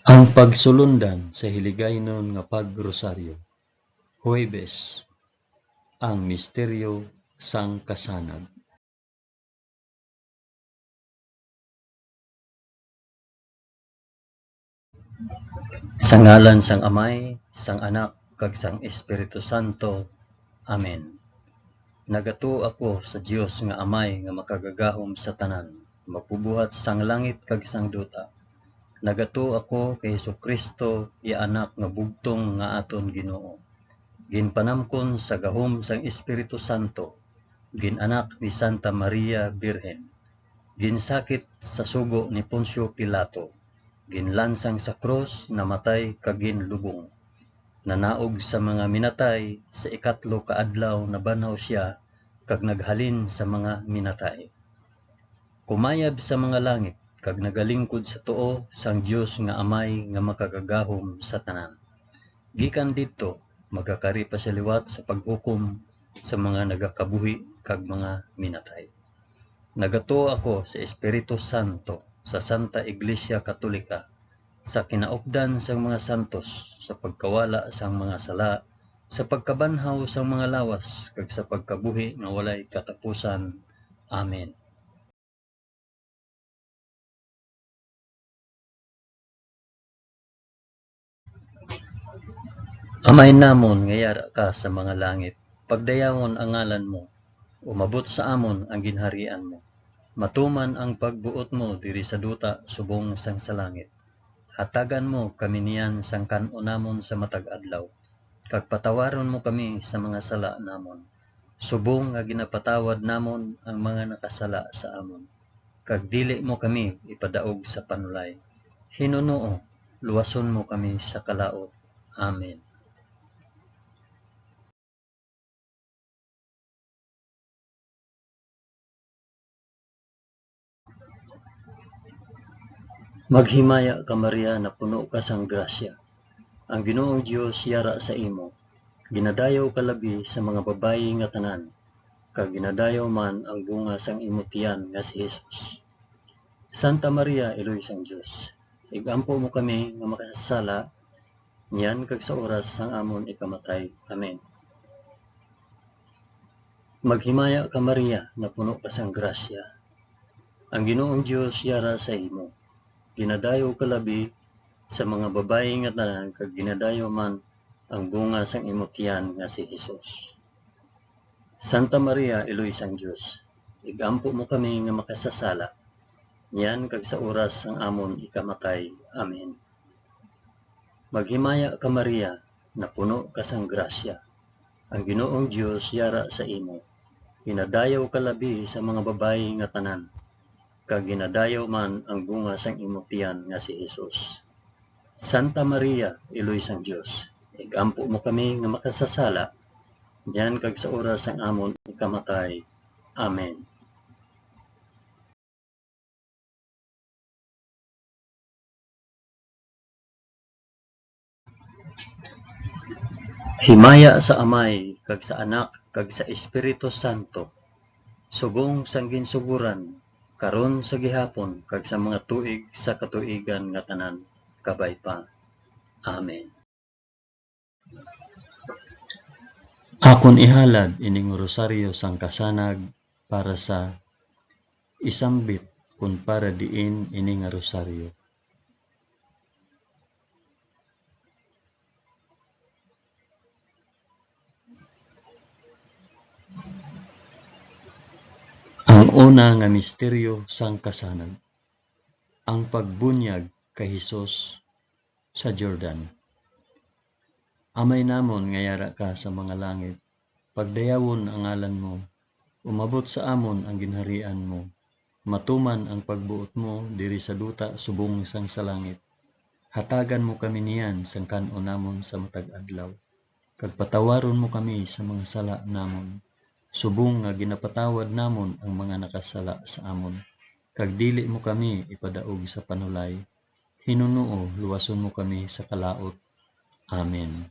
Ang pagsulundan sa hiligaynon nga pagrosaryo. Huwebes, ang misteryo sang kasanag. Sa ngalan sang Amay, sang Anak, kag sang Espiritu Santo. Amen. Nagato ako sa Dios nga Amay nga makagagahom sa tanan, mapubuhat sang langit kag sang duta. Nagato ako kay Jesucristo, iya anak nga bugtong nga aton Ginoo. Ginpanamkon sa gahom sang Espiritu Santo, ginanak ni Santa Maria Birhen. Ginsakit sa sugo ni Poncio Pilato. Ginlansang sa krus, namatay kag ginlubong. Nanaog sa mga minatay, sa ikatlo ka adlaw nabanhaw siya kag naghalin sa mga minatay. Kumayab sa mga langit kag nagalingkod sa tuo sang Dios nga Amay nga makagagahom sa tanan. Gikan didto magakari pa sa liwat sa paghukom sa mga nagakabuhi kag mga minatay. Nagatuo ako sa Espiritu Santo, sa Santa Iglesia Katolika, sa kinaupdan sang mga santos, sa pagkawala sang mga sala, sa pagkabanhaw sang mga lawas, kag sa pagkabuhi nga walay katapusan. Amen. Amay namon nga yara ka sa mga langit, pagdayawon ang ngalan mo, umabot sa amon ang ginharian mo. Matuman ang pagbuot mo diri sa duta subong sang sa langit. Hatagan mo kami niyan sang kan-o namon sa matag adlaw. Kag patawaron mo kami sa mga sala namon. Subong nga ginapatawad namon ang mga nakasala sa amon. Kag dili mo kami ipadaog sa panulay. Hinunoo, luwason mo kami sa kalaot. Amen. Maghimaya ka Maria na puno ka sang grasya. Ang Ginoong Dios yara sa imo. Ginadayaw ka labi sa mga babayi nga tanan, kag ginadayaw man ang bunga sang imong tiyan nga si Jesus. Santa Maria, Iloy sang Dios, igampo mo kami nga makasasala, niyan kag sa oras sang amon ikamatay. Amen. Maghimaya ka Maria na puno ka sang grasya. Ang Ginoong Dios yara sa imo. Ginadayaw ka labi sa mga babayi nga tanan, kag ginadayaw man ang bunga sang imong tiyan nga si Jesus. Santa Maria, Iloy sang Dios, igampo mo kami nga makasasala, niyan kag sa oras sang amon ikamatay. Amen. Maghimaya ka Maria na puno ka sang grasya. Ang Ginoong Dios yara sa imo. Ginadayaw ka labi sa mga babayi nga tanan, kag ginadayaw man ang bunga sang imong tiyan nga si Jesus. Santa Maria, Iloy sang Dios, igampo mo kami nga makasasala, niyan kag sa oras sang amon ikamatay. Amen. Himaya sa Amay, kag sa Anak, kag sa Espiritu Santo, subong sang ginsuguran, karon sa gihapon, kag sa mga tuig sa katuigan nga tanan, kabay pa. Amen. Akon ihalad ining rosaryo sang kasanag para sa isambit kun para diin ini nga rosaryo. Ang una nga misteryo sang kasanag, ang pagbunyag kay Hesus sa Jordan. Amay namon nga yara ka sa mga langit, pagdayawon ang ngalan mo, umabot sa amon ang ginharian mo, matuman ang pagbuot mo diri sa duta subong sang sa langit. Hatagan mo kami niyan sang kan-o namon sa matag adlaw. Kag patawaron mo kami sa mga sala namon, subong nga ginapatawad namon ang mga nakasala sa amon. Kag dili mo kami ipadaog sa panulay. Hinunoo, luwason mo kami sa kalaot. Amen.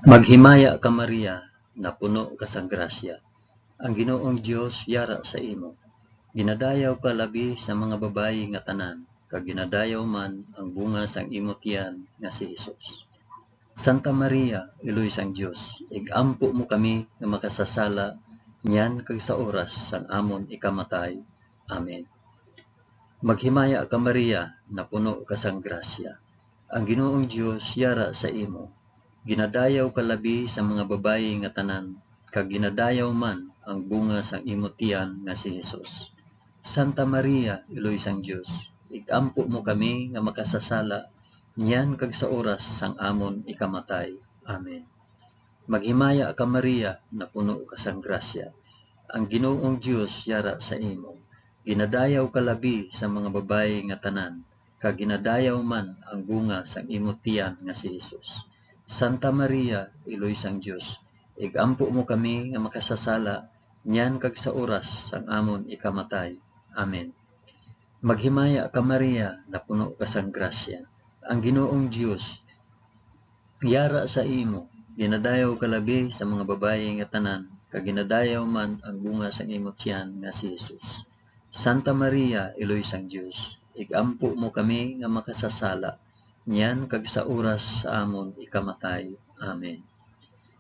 Maghimaya ka Maria na puno ka sa grasya. Ang Ginoong Dios yara sa imo. Ginadayaw ka labi sa mga babayi nga tanan, kag ginadayaw man ang bunga sang imo tiyan nga si Hesus. Santa Maria, Iloy sang Dios, igampo mo kami nga makasasala niyan kag sa oras sang amon ikamatay. Amen. Maghimaya ka Maria, na puno ka sang grasya. Ang Ginoong Dios yara sa imo. Ginadayaw ka labi sa mga babayi nga tanan, kag ginadayaw man ang bunga sang imo tiyan nga si Hesus. Santa Maria, Iloy sang Dios, igampo mo kami nga makasasala niyan kag sa oras sang amon ikamatay. Amen. Maghimaya ka Maria, na puno ka sang grasya. Ang Ginoong Dios yara sa imo. Ginadayaw ka labi sa mga babayi nga tanan, kag ginadayaw man ang bunga sang imo tiyan nga si Hesus. Santa Maria, Iloy sang Dios, igampo mo kami nga makasasala niyan kag sa oras sang amon ikamatay. Amen. Maghimaya ka Maria, na puno ka sang grasya. Ang Ginoong Dios yara sa imo. Ginadayaw ka labi sa mga babayi nga tanan, kag ginadayaw man ang bunga sang imo tiyan nga si Hesus. Santa Maria, Iloy sang Dios, igampo mo kami nga makasasala niyan kag sa oras sa amon ikamatay. Amen.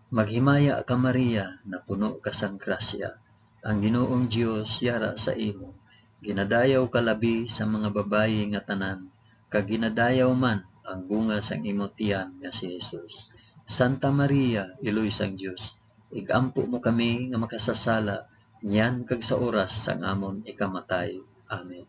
Maghimaya ka Maria, na puno ka sang grasya. Ang Ginoong Dios yara sa imo. Ginadayaw ka labi sa mga babayi nga tanan, kag ginadayaw man ang bunga sang imo tiyan nga si Hesus. Santa Maria, Iloy sang Dios, igampo mo kami nga makasasala niyan kag sa oras sang amon ikamatay. Amen.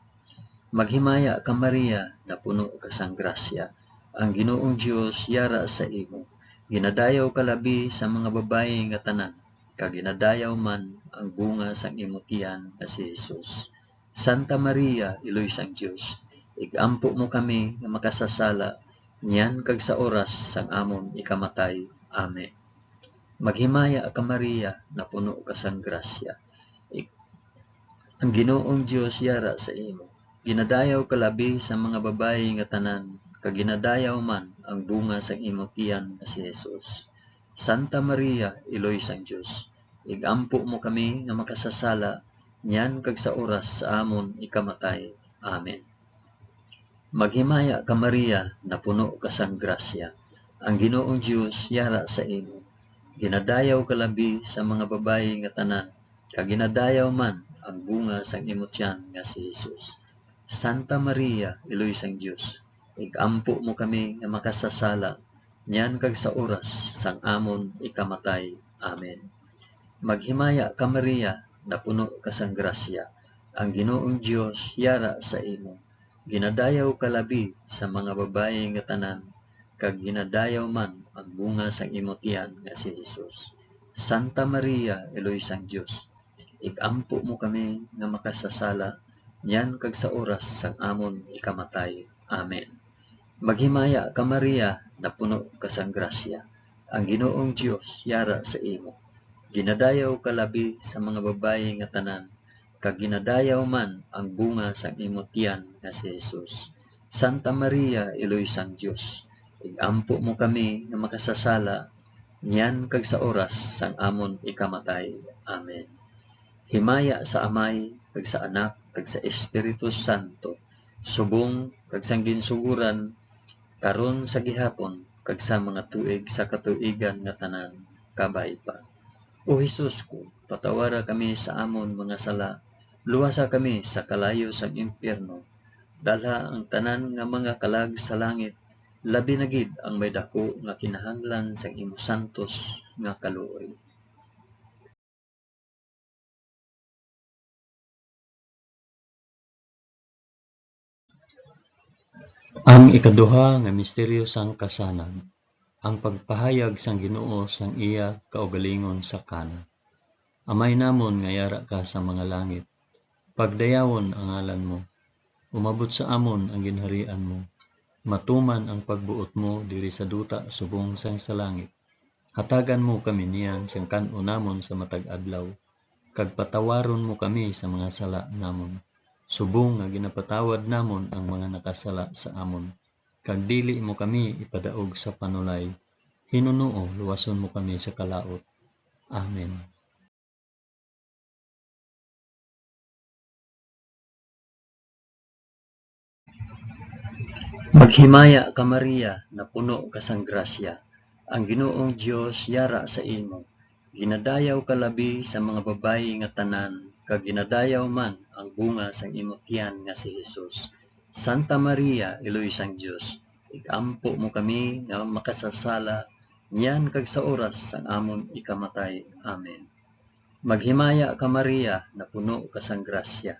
Maghimaya ka Maria, na puno ka sang grasya. Ang Ginoong Dios yara sa imo. Ginadayaw ka labi sa mga babayi nga tanan, kag ginadayaw man ang bunga sang imo tiyan nga si Hesus. Santa Maria, Iloy sang Dios, igampo mo kami nga makasasala niyan kag sa oras sang amon ikamatay. Amen. Maghimaya ka Maria, na puno ka sang grasya. Ang Ginoong Dios yara sa imo. Ginadayaw ka labi sa mga babayi nga tanan, kag ginadayaw man ang bunga sang imo tiyan nga si Hesus. Santa Maria, Iloy sang Dios, igampo mo kami nga makasasala niyan kag sa oras sa amon ikamatay. Amen. Maghimaya ka Maria, na puno ka sang grasya. Ang Ginoong Dios yara sa imo. Ginadayaw ka labi sa mga babayi nga tanan, kag ginadayaw man ang bunga sang imo tiyan nga si Hesus. Santa Maria, Iloy sang Dios, igampo mo kami nga makasasala niyan kag sa oras sang amon ikamatay. Amen. Maghimaya ka Maria, na puno ka sang grasya. Ang Ginoong Dios yara sa imo. Ginadayaw ka labi sa mga babayi nga tanan, kag ginadayaw man ang bunga sang imo tiyan nga si Hesus. Santa Maria, Iloy sang Dios, igampo mo kami nga makasasala niyan kag sa oras sang amon ikamatay. Amen. Maghimaya ka Maria, na puno ka sang grasya. Ang Ginoong Dios yara sa imo. Ginadayaw ka labi sa mga babayi nga tanan, kag ginadayaw man ang bunga sang imo tiyan nga si Hesus. Santa Maria, Iloy sang Dios, igampo mo kami nga makasasala niyan kag sa oras sang amon ikamatay. Amen. Himaya sa Amay, kag sa Anak, kag sa Espiritu Santo, subong kag sang ginsuguran, karon sa gihapon, kag sa mga tuig sa katuigan nga tanan, kabay pa. O Hesus ko, patawara kami sa amon mga sala, luwasa kami sa kalayo sang impyerno, dalha ang tanan nga mga kalag sa langit, labi na gid ang may dako nga kinahanglan sang imo santos nga kaluoy. Ang ikaduha nga misteryo sang kasanan, ang pagpahayag sang Ginoo sang iya kaugalingon sa Kana. Amay namon nga yara ka sa mga langit, pagdayawon ang ngalan mo, umabot sa amon ang ginharian mo, matuman ang pagbuot mo diri sa duta subong sang sa langit. Hatagan mo kami niyan sang kan-o namon sa matag adlaw, kag patawaron mo kami sa mga sala namon, subong nga ginapatawad namon ang mga nakasala sa amon, kag dili mo kami ipadaog sa panulay, Hinuno luwason mo kami sa kalaot. Amen. Maghimaya ka Maria, na puno ka sang grasya. Ang Ginoong Dios yara sa imo. Ginadayaw ka labi sa mga babayi nga tanan, kag ginadayaw man ang bunga sang imong tiyan nga si Hesus. Santa Maria, Iloy sang Dios, igampo mo kami nga makasasala, niyan kag sa oras sang amon ikamatay. Amen. Maghimaya ka Maria, na puno ka sang grasya.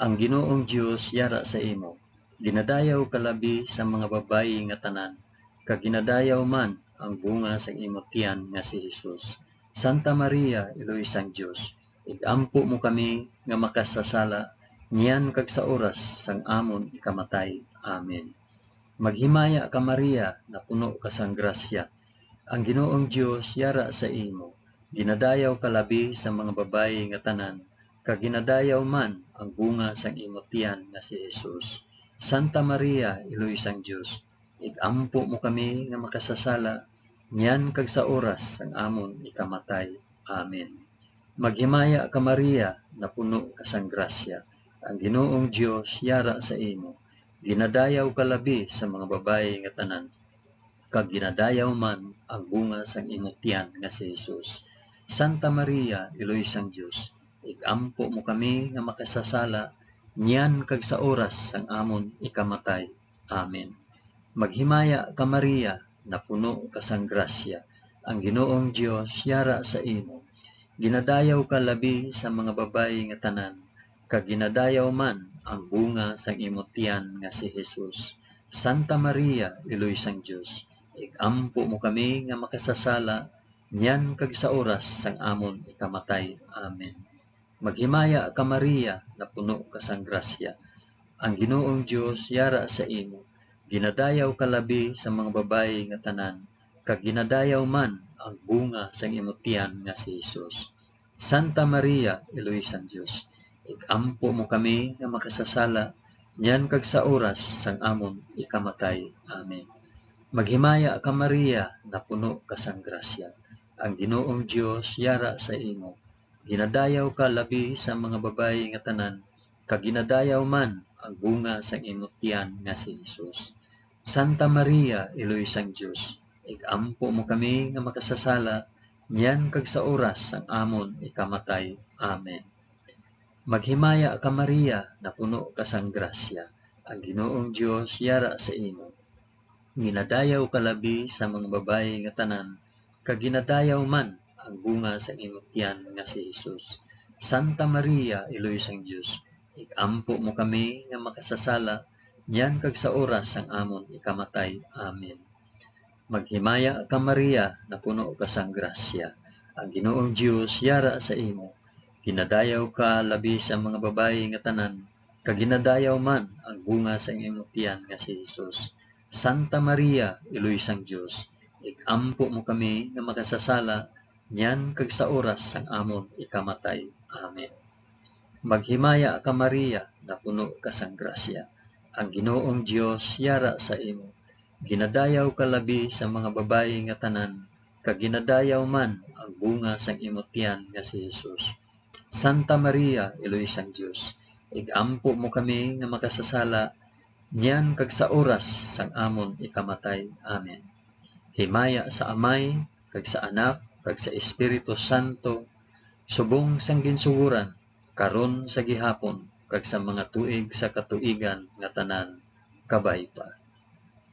Ang Ginoong Dios yara sa imo. Ginadayaw ka labi sa mga babayi nga tanan, kag ginadayaw man ang bunga sa imong tiyan nga si Hesus. Santa Maria, Iloy sang Dios, igampo mo kami nga makasasala, niyan kag sa oras sang amon ikamatay. Amen. Maghimaya ka Maria, na puno ka sang grasya. Ang Ginoong Dios yara sa imo. Ginadayaw ka labi sa mga babayi nga tanan, kag ginadayaw man ang bunga sang imong tiyan nga si Hesus. Santa Maria, Iloy sang Dios, igampo mo kami nga makasasala, niyan kag sa oras sang amon ikamatay. Amen. Maghimaya ka Maria, na puno ka sang grasya. Ang Ginoong Dios yara sa imo. Ginadayaw ka labi sa mga babayi nga tanan, kag ginadayaw man ang bunga sang imong tiyan nga si Hesus. Santa Maria, Iloy sang Dios, igampo mo kami nga makasasala, niyan kag sa oras sang amon ikamatay. Amen. Maghimaya ka Maria, na puno ka sang grasya. Ang Ginoong Dios yara sa imo. Ginadayaw ka labi sa mga babayi nga tanan, kag ginadayaw man ang bunga sang imong tiyan nga si Hesus. Santa Maria, Iloy sang Dios, igampo mo kami nga makasasala, niyan kag sa oras sang amon ikamatay. Amen. Maghimaya ka Maria, na puno ka sang grasya. Ang Ginoong Dios yara sa imo. Ginadayaw ka labi sa mga babayi nga tanan, kag ginadayaw man ang bunga sang imong tiyan nga si Hesus. Santa Maria, Iloy sang Dios, igampo mo kami nga makasasala, niyan kag sa oras sang amon ikamatay. Amen. Maghimaya ka Maria, na puno ka sang grasya. Ang Ginoong Dios yara sa imo. Ginadayaw ka labi sa mga babayi nga tanan, kag ginadayaw man ang bunga sang imong tiyan nga si Hesus. Santa Maria, Iloy sang Dios, igampo mo kami nga makasasala, niyan kag sa oras sang amon ikamatay. Amen. Maghimaya ka Maria, na puno ka sang grasya. Ang Ginoong Dios yara sa imo. Ginadayaw ka labi sa mga babayi nga tanan, kag ginadayaw man ang bunga sa imong tiyan nga si Hesus. Santa Maria, Iloy sang Dios, igampo mo kami nga makasasala, niyan kag sa oras sang amon ikamatay. Amen. Maghimaya ka Maria, na puno ka sang grasya. Ang Ginoong Dios yara sa imo. Ginadayaw ka labi sa mga babayi nga tanan, kag ginadayaw man ang bunga sa imong tiyan nga si Hesus. Santa Maria, Iloy sang Dios, igampo mo kami nga makasasala, niyan kag sa oras sang amon ikamatay. Amen. Maghimaya ka Maria, na puno ka sang grasya. Ang Ginoong Dios yara sa imo. Ginadayaw ka labi sa mga babayi nga tanan, kag ginadayaw man ang bunga sang imong tiyan nga si Hesus. Santa Maria, Iloy sang Dios, igampo mo kami nga makasasala, niyan kag sa oras sang amon ikamatay. Amen. Himaya sa Amay, kag sa Anak, kag sa Espiritu Santo, subong sang ginsuguran, karon sa gihapon, kag sa mga tuig sa katuigan nga tanan, kabay pa.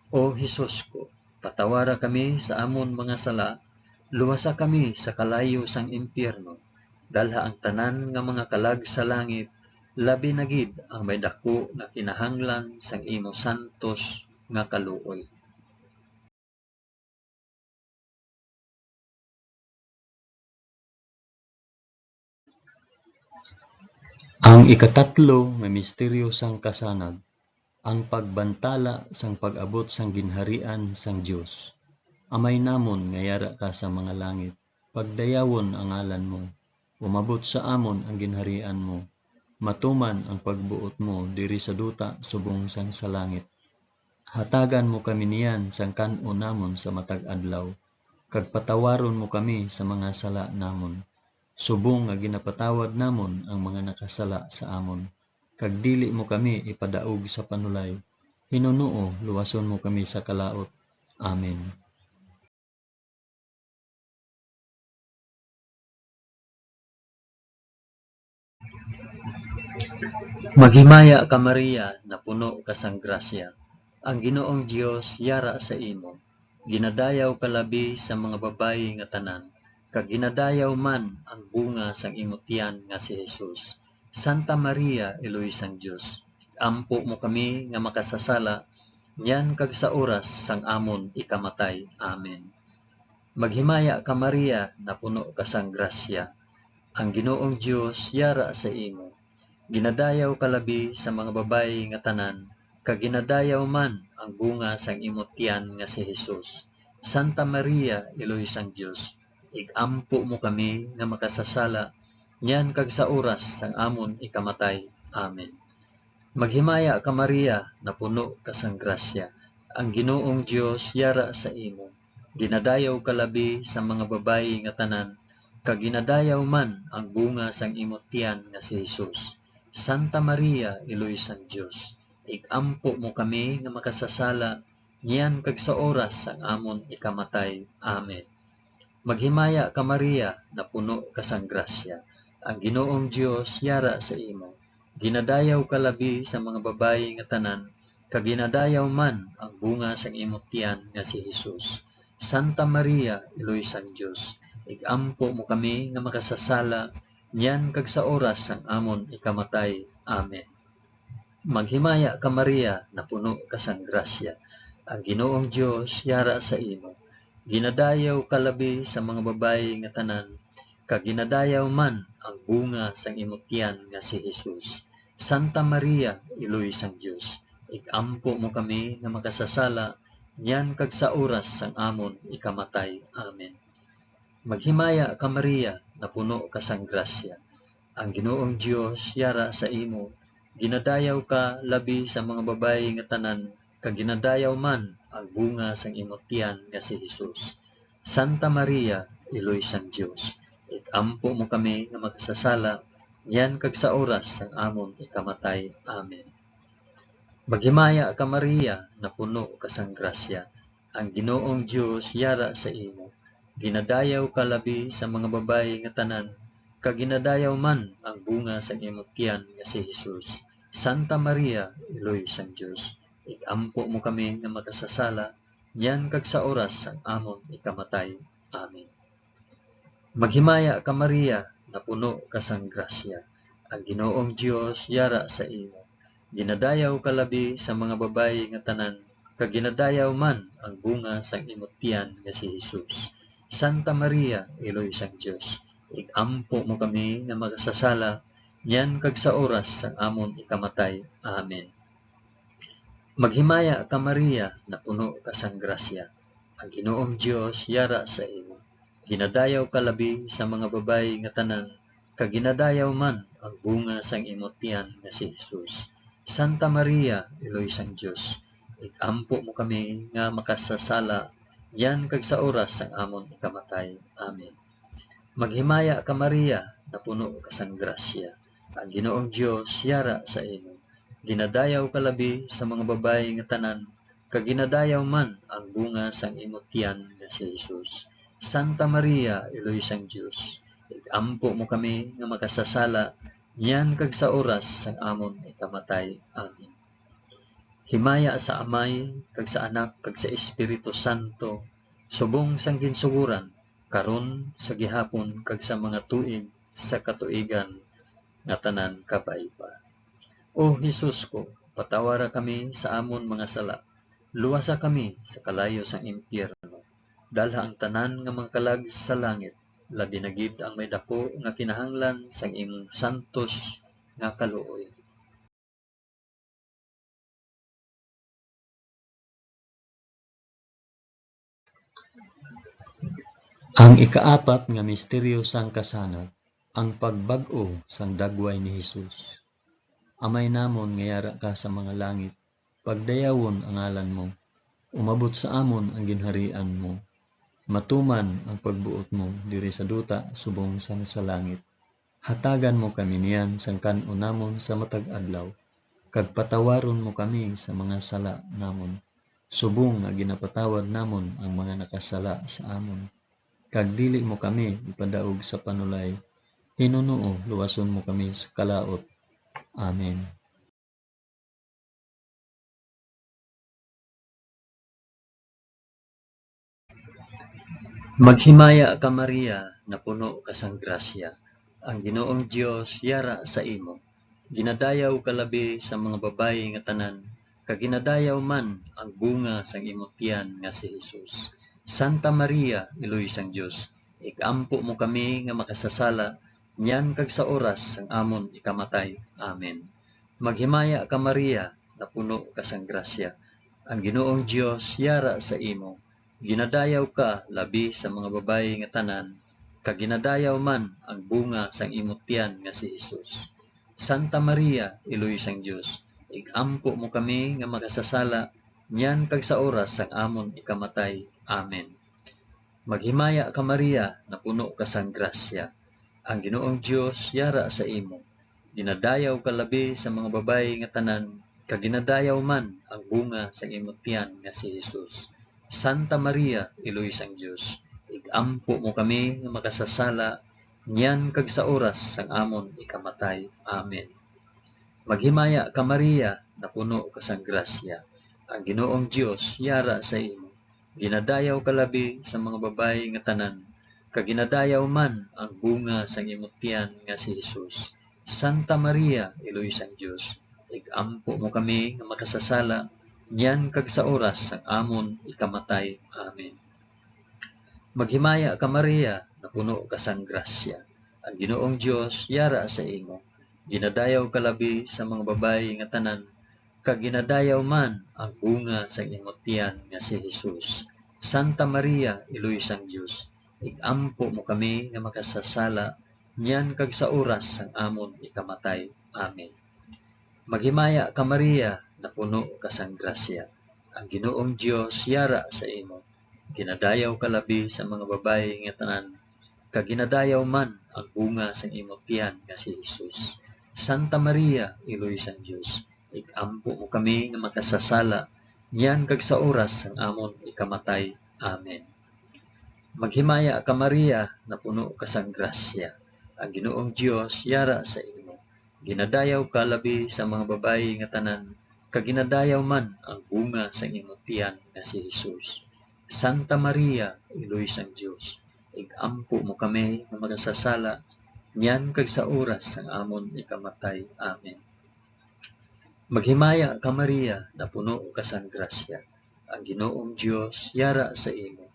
O Hesus ko, patawara kami sa amon mga sala, luwasa kami sa kalayo sang impyerno, dalha ang tanan nga mga kalag sa langit, labi na gid ang may dako nga kinahanglan sang imo santos nga kaluoy. Ang ikatatlo nga misteryo sang kasanag, ang pagbantala sang pag-abot sang ginharian sang Dios. Amay namon nga yara ka sa mga langit, pagdayawon ang ngalan mo, umabot sa amon ang ginharian mo, matuman ang pagbuot mo diri sa duta subong sang sa langit. Hatagan mo kami niyan sang kan-o namon sa matag adlaw, kag patawaron mo kami sa mga sala namon. Subong nga ginapatawad namon ang mga nakasala sa amon, kag dili mo kami ipadaog sa panulay, Hinunoo, luwason mo kami sa kalaot. Amen. Maghimaya ka Maria, na puno ka sang grasya. Ang Ginoong Dios yara sa imo. Ginadayaw ka labi sa mga babayi nga tanan, kag ginadayaw man ang bunga sang imong tiyan nga si Jesus. Santa Maria, Eloy sang Dios, ampo mo kami nga makasasala, yan kag sa oras sang amon ikamatay. Amen. Maghimaya ka Maria, na puno ka sang grasya. Ang Ginoong Dios yara sa imo. Ginadayaw ka labi sa mga babayi nga tanan, kag ginadayaw man ang bunga sang imong tiyan nga si Jesus. Santa Maria, Eloy sang Dios, igampo mo kami nga makasasala, nyan kag sa oras sang amon ikamatay. Amen. Maghimaya ka Maria, na puno ka sang grasya. Ang Ginoong Dios yara sa imo. Ginadayaw ka labi sa mga babayi nga tanan, kag ginadayaw man ang bunga sang imong tiyan nga si Jesus. Santa Maria, Eloy sang Dios, igampo mo kami nga makasasala, niyan kag sa oras sang amon ikamatay. Amen. Maghimaya ka Maria, na puno ka sang grasya. Ang Ginoong Dios yara sa imo. Ginadayaw ka labi sa mga babayi nga tanan, kag ginadayaw man ang bunga sang imong tiyan nga si Jesus. Santa Maria, Eloy sang Dios, igampo mo kami nga makasasala, niyan kag sa oras sang amon ikamatay. Amen. Maghimaya ka Maria, na puno ka sang grasya. Ang Ginoong Dios yara sa imo. Ginadayaw ka labi sa mga babayi nga tanan, kag ginadayaw man ang bunga sang imong tiyan nga si Jesus. Santa Maria, Eloy sang Dios, igampo mo kami nga makasasala, niyan kag sa oras sang amon ikamatay. Amen. Maghimaya ka Maria, na puno ka sang grasya. Ang Ginoong Dios yara sa imo. Ginadayaw ka labi sa mga babayi nga tanan, kag ginadayaw man ang bunga sang imong tiyan nga si Jesus. Santa Maria, Eloy sang Dios, igampo mo kami nga makasasala, yan kag sa oras sang amon ikamatay. Amen. Maghimaya ka Maria, na puno ka sang grasya. Ang Ginoong Dios yara sa imo. Ginadayaw ka labi sa mga babayi nga tanan, kag ginadayaw man ang bunga sang imong tiyan nga si Jesus. Santa Maria, Eloy sang Dios, igampo mo kami nga makasasala, yan kag sa oras sang amon ikamatay. Amen. Maghimaya ka Maria, na puno ka sang grasya. Ang Ginoong Dios yara sa imo. Ginadayaw ka labi sa mga babayi nga tanan, kag ginadayaw man ang bunga sang imong tiyan nga si Jesus. Santa Maria, Eloy sang Dios, igampo mo kami nga makasasala, yan kag sa oras sang amon ikamatay. Amen. Maghimaya ka Maria, na puno ka sang grasya. Ang Ginoong Dios yara sa imo. Ginadayaw ka labi sa mga babayi nga tanan, kag ginadayaw man ang bunga sang imong tiyan nga si Jesus. Santa Maria, Eloy sang Dios, igampo mo kami nga makasasala, yan kag sa oras sang amon ikamatay. Amen. Maghimaya ka Maria, na puno ka sang grasya. Ang Ginoong Dios yara sa imo. Ginadayaw ka labi sa mga babayi nga tanan, kag ginadayaw man ang bunga sang imong tiyan nga si Jesus. Santa Maria, Eloy sang Dios, igampo mo kami nga makasasala, yan kag sa oras sang amon ikamatay. Amen. Himaya sa Amay, kag sa Anak, kag sa Espiritu Santo, subong sang ginsuguran, karon sa gihapon, kag sa mga tuig sa katuigan nga tanan kapaiba. O Jesus ko, patawara kami sa amon mga sala, luwasa kami sa kalayo sang impyerno, dalha ang tanan nga mga kalag sa langit, labi na gid ang may dako nga kinahanglan sang imong santos nga kaluoy. Ang ikaapat nga misteryo sang kasanag, ang pagbag-o sang dagway ni Jesus. Amay namon nga yara ka sa mga langit, pagdayawon ang ngalan mo, umabot sa amon ang ginharian mo, matuman ang pagbuot mo diri sa duta subong sang sa langit. Hatagan mo kami niyan sang kan-o namon sa matag adlaw, kag patawaron mo kami sa mga sala namon. Subong nga ginapatawad namon ang mga nakasala sa amon. Kag dili mo kami ipadaog sa panulay. Hinunoo, luwason mo kami sa kalaot. Amen. Maghimaya ka Maria, na puno ka sang grasya. Ang Ginoong Dios yara sa imo. Ginadayaw ka labi sa mga babayi nga tanan, kag ginadayaw man ang bunga sang imong tiyan nga si Jesus. Santa Maria, iloy sang Dios, ikampo mo kami nga makasasala, nyan kag sa oras sang amon ikamatay. Amen. Maghimaya ka Maria, na puno ka sang grasya. Ang Ginoong Dios yara sa imo. Ginadayaw ka labi sa mga babayi nga tanan, kag ginadayaw man ang bunga sang imong tiyan nga si Jesus. Santa Maria, iloy sang Dios, igampo mo kami nga makasasala, nyan kag sa oras sang amon ikamatay. Amen. Maghimaya ka Maria, na puno ka sang grasya. Ang Ginoong Dios yara sa imo. Ginadayaw ka labi sa mga babayi nga tanan, kag ginadayaw man ang bunga sang imong tiyan nga si Jesus. Santa Maria, iloy sang Dios, igampo mo kami nga makasasala, nyan kag sa oras sang amon ikamatay. Amen. Maghimaya ka Maria, na puno ka sang grasya. Ang Ginoong Dios yara sa imo. Ginadayaw ka labi sa mga babayi nga tanan, kag ginadayaw man ang bunga sang imong tiyan nga si Jesus. Santa Maria, iloy sang Dios, igampo mo kami nga makasasala, nyan kag sa oras sang amon ikamatay. Amen. Maghimaya ka Maria, na puno ka sang grasya. Ang Ginoong Dios yara sa imo. Ginadayaw ka labi sa mga babayi nga tanan, kag ginadayaw man ang bunga sang imong tiyan nga si Jesus. Santa Maria, iloy sang Dios, igampo mo kami nga makasasala, nyan kag sa oras sang amon ikamatay. Amen. Maghimaya ka Maria, na puno ka sang grasya. Ang Ginoong Dios yara sa imo. Ginadayaw ka labi sa mga babayi nga tanan, kag ginadayaw man ang bunga sang imong tiyan nga si Jesus. Santa Maria, iloy sang Dios, igampo mo kami nga makasasala, nyan kag sa oras sang amon ikamatay. Amen. Maghimaya ka Maria, na puno ka sang grasya. Ang Ginoong Dios yara sa imo. Ginadayaw ka labi sa mga babayi nga tanan, kag ginadayaw man ang bunga sang imong tiyan nga si Jesus. Santa Maria, iloy sang Dios, igampo mo kami nga makasasala, nyan kag sa oras sang amon ikamatay. Amen. Maghimaya ka Maria, na puno ka sang grasya. Ang Ginoong Dios yara sa imo.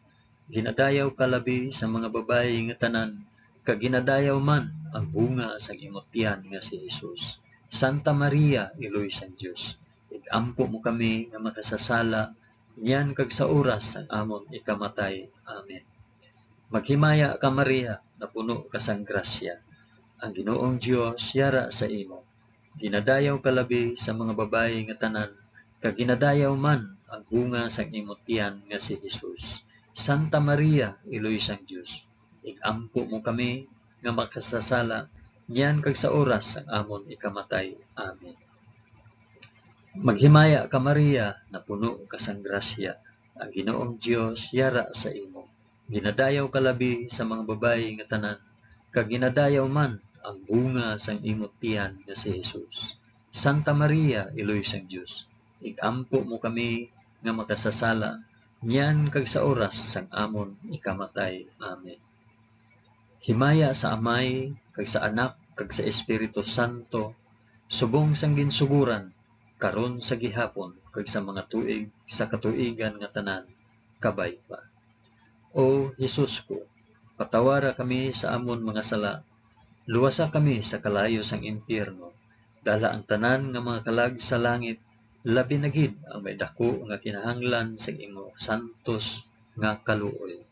Ginadayaw ka labi sa mga babayi nga tanan, kag ginadayaw man ang bunga sang imong tiyan nga si Jesus. Santa Maria, iloy sang Dios, igampo mo kami nga makasasala, nyan kag sa oras sang amon ikamatay. Amen. Maghimaya ka Maria, na puno ka sang grasya. Ang Ginoong Dios yara sa imo. Ginadayaw ka labi sa mga babayi nga tanan, kag ginadayaw man ang bunga sang imong tiyan nga si Jesus. Santa Maria, iloy sang Dios, igampo mo kami nga makasasala, nyan kag sa oras sang amon ikamatay. Amen. Maghimaya ka Maria, na puno ka sang grasya. Ang Ginoong Dios yara sa imo. Ginadayaw ka labi sa mga babayi nga tanan, kag ginadayaw man ang bunga sang imong tiyan nga si Jesus. Santa Maria, iloy sang Dios, igampo mo kami nga makasasala, nyan kag sa oras sang amon ikamatay. Amen. Himaya sa Amay, kag sa Anak, kag sa Espiritu Santo, subong sang ginsuguran, karon sa gihapon, kag sa mga tuig, sa katuigan nga tanan, kabay pa. O Jesus ko, patawara kami sa amon mga sala, luwasa kami sa kalayo sang impyerno, dala ang tanan nga mga kalag sa langit, labi na gid ang may dako nga kinahanglan sa imo santos nga kaluoy.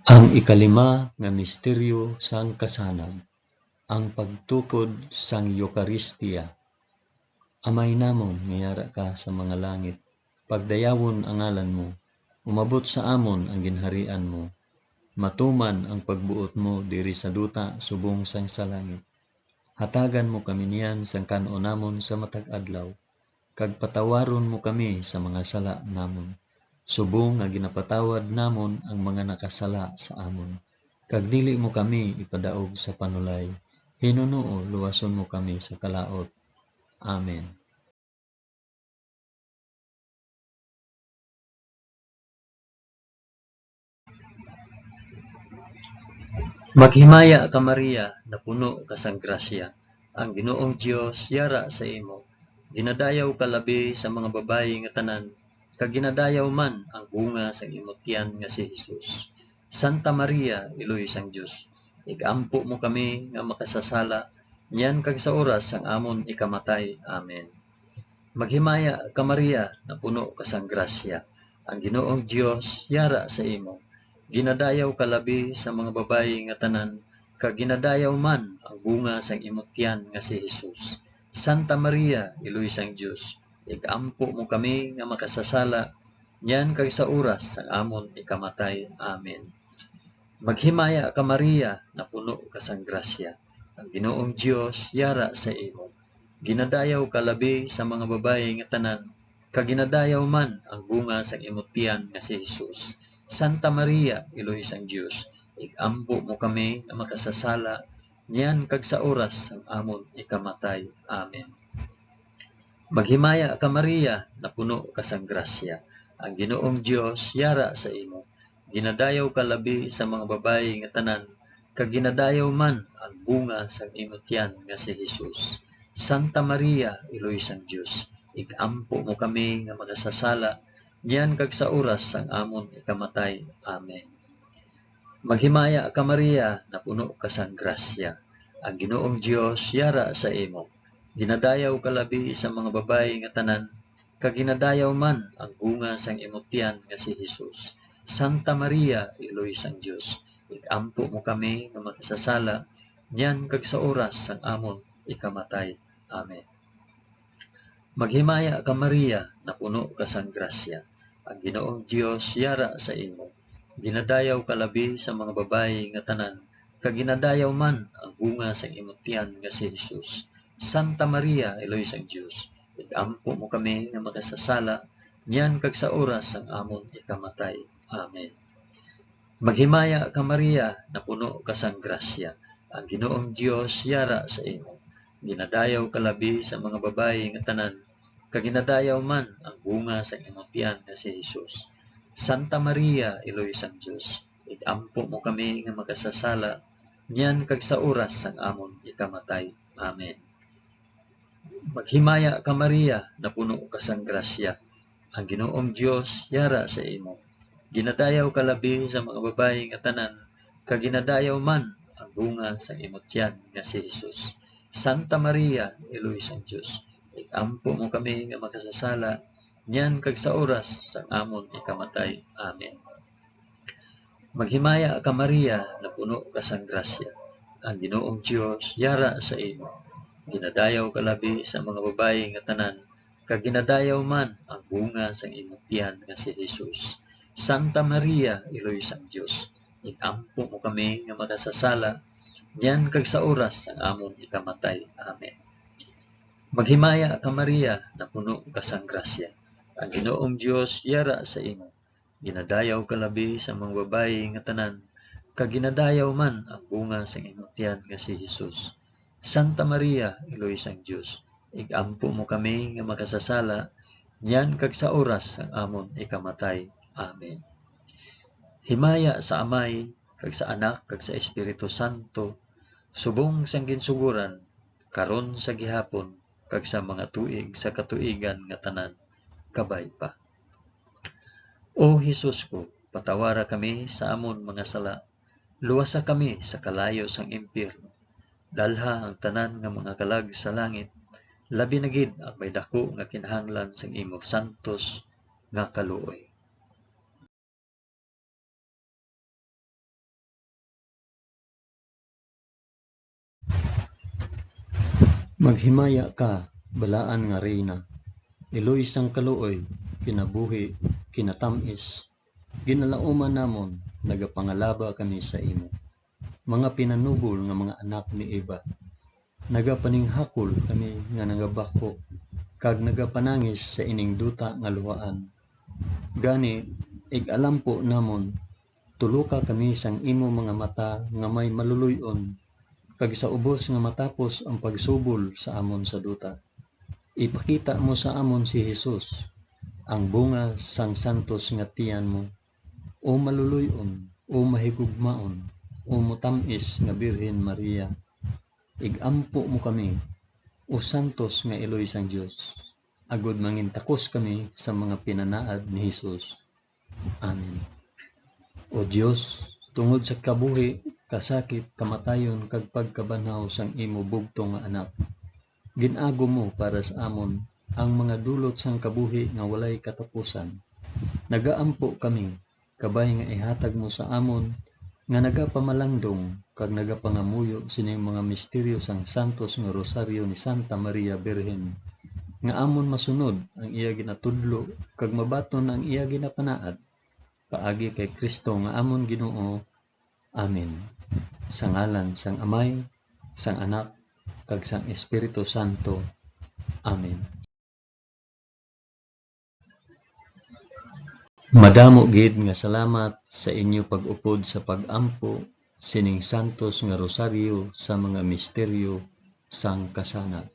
Ang ikalima nga misteryo sang kasanag, ang pagtukod sang Eucharistia. Amay namon, ngayara ka sa mga langit, pagdayawon ang ngalan mo, umabot sa amon ang ginharian mo, Matuman ang pagbuot mo diri sa duta subong sang sa langit. Hatagan mo kami niyan sang kanon namon sa matag adlaw. Kag patawaron mo kami sa mga sala namon. Subong nga ginapatawad namon ang mga nakasala sa amon. Kag dili mo kami ipadaog sa panulay. Hinunoo luwason mo kami sa kalaot. Amen. Maghimaya ka Maria, na puno ka sang grasya. Ang Ginoong Dios yara sa imo. Ginadayaw ka labi sa mga babayi nga tanan, kag ginadayaw man ang bunga sang imong tiyan nga si Jesus. Santa Maria, Iloy sang Dios, igampo mo kami nga makasasala, niyan kag sa oras sang amon ikamatay. Amen. Maghimaya ka Maria, na puno ka sang grasya. Ang Ginoong Dios yara sa imo. Ginadayaw ka labi sa mga babayi nga tanan, kag ginadayaw man ang bunga sang imong tiyan nga si Jesus. Santa Maria, Iloy sang Dios, igampo mo kami nga makasasala, niyan kag sa oras sang amon ikamatay. Amen. Maghimaya ka Maria, na puno ka sang grasya. Ang Ginoong Dios yara sa imo. Ginadayaw ka labi sa mga babayi nga tanan, kag ginadayaw man ang bunga sang imong tiyan nga si Jesus. Santa Maria, Iloy sang Dios, igampo mo kami nga makasasala, niyan kag sa oras sang amon ikamatay. Amen. Maghimaya ka Maria, na puno ka sang grasya. Ang Ginoong Dios yara sa imo. Ginadayaw ka labi sa mga babayi nga tanan, kag ginadayaw man ang bunga sang imong tiyan nga si Jesus. Santa Maria, Iloy sang Dios, igampo mo kami nga makasasala, niyan kag sa oras sang amon ikamatay. Amen. Maghimaya ka Maria, na puno ka sang grasya. Ang Ginoong Dios yara sa imo. Ginadayaw ka labi sa mga babayi nga tanan, kag ginadayaw man ang bunga sang imong tiyan nga si Jesus. Santa Maria, Iloy sang Dios, igampo mo kami nga makasasala, niyan kag sa oras sang amon ikamatay. Amen. Maghimaya ka Maria, na puno ka sang grasya. Ang Ginoong Dios yara sa imo. Ginadayaw ka labi sa mga babayi nga tanan, kag ginadayaw man ang bunga sang imong tiyan nga si Jesus. Santa Maria, Iloy sang Dios, igampo mo kami nga makasasala, niyan kag sa oras sang amon ikamatay. Amen. Maghimaya ka Maria, na puno ka sang grasya. Ang Ginoong Dios yara sa imo. Ginadayaw ka labi sa mga babayi nga tanan, kag ginadayaw man ang bunga sang imong tiyan nga si Jesus. Santa Maria, Iloy sang Dios, igampo mo kami nga makasasala, niyan kag sa oras sang amon ikamatay. Amen. Maghimaya ka Maria, na puno ka sang grasya. Ang Ginoong Dios yara sa imo. Ginadayaw ka labi sa mga babayi nga tanan, kag ginadayaw man ang bunga sang imong tiyan nga si Jesus. Santa Maria, Iloy sang Dios, igampo mo kami nga makasasala, niyan kag sa oras sang amon ikamatay. Amen. Maghimaya ka Maria, na puno ka sang grasya. Ang Ginoong Dios yara sa imo. Ginadayaw ka labi sa mga babayi nga tanan, kag ginadayaw man ang bunga sang imong tiyan nga si Jesus. Santa Maria, Iloy sang Dios, igampo mo kami nga makasasala, niyan kag sa oras sang amon ikamatay. Amen. Maghimaya ka Maria, na puno ka sang grasya. Ang Ginoong Dios yara sa imo. Ginadayaw ka labi sa mga babayi nga tanan, kag ginadayaw man ang bunga sang imong tiyan nga si Jesus. Santa Maria, Iloy sang Dios, igampo mo kami nga makasasala, niyan kag sa oras sang amon ikamatay. Amen. Himaya sa Amay, kag sa Anak, kag sa Espiritu Santo, subong sang ginsuguran, karon sa gihapon, kag sa mga tuig sa katuigan nga tanan, kabay pa. O Hesus ko, patawara kami sa amon mga sala, luwasa kami sa kalayo sang impyerno, dalha ang tanan nga mga kalag sa langit, labi na gid ang may dako nga kinahanglan sang imo santos nga kaluoy. Maghimaya ka, balaan nga reyna. Iloy sang kaluoy, kinabuhi, kinatamis, Ginalauman namon, nagapangalaba kami sa imo. Mga pinanubol nga mga anak ni Eva. Nagapaninghakol kami nga nagabako, kag nagapanangis sa ining duta nga luhaan. Gani, ig-alampo namon, tuluka kami sang imo mga mata nga may maluluyon, kag sa ubos nga matapos ang pagsubol sa amon sa duta. Ipakita mo sa amon si Jesus, ang bunga sang santos nga tiyan mo, o maluluyon, o mahigugmaon, o mutamis nga Birhen Maria. Igampo mo kami, o santos nga Eloy sang Dios, agod mangintakos kami sa mga pinanaad ni Jesus. Amen. O Dios, tungod sa kabuhi, kasakit, kamatayon, kag pagkabanhaw sang imo bugtong nga anak, ginago mo para sa amon ang mga dulot sang kabuhi nga walay katapusan. Nagaampo kami, kabay nga ihatag mo sa amon, nga nagapamalandong, kag nagapangamuyo sining mga misteryo sang santos nga rosaryo ni Santa Maria Birhen, nga amon masunod ang iya ginatudlo, kag mabaton ang iya ginapanaad, paagi kay Kristo nga amon Ginoo. Amen. Sa ngalan sang Amay, sang Anak, kag sang Espiritu Santo. Amen. Madamo gid nga salamat sa inyo pag-upod sa pag-ampo sining santos nga rosaryo sa mga misteryo sang kasangat.